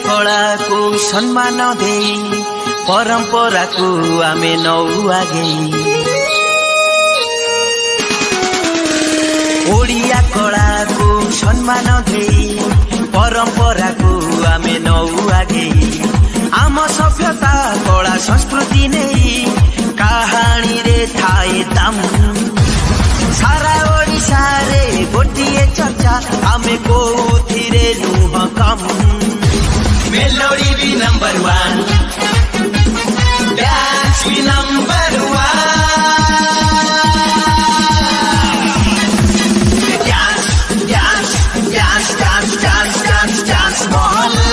कला को सम्मान दे परंपरा को आमे नौ आगे ओडिया कला को सम्मान दे परंपरा को आमे नौ आगे आम सभ्यता कला संस्कृति नहीं कहानी रे थाए दाम सारा ओडिशा रे गोटिए चर्चा आमे कोथिरे नुह कम Melody be number one, dance be number one. Dance, dance, dance, dance, dance, dance, dance, mohalla.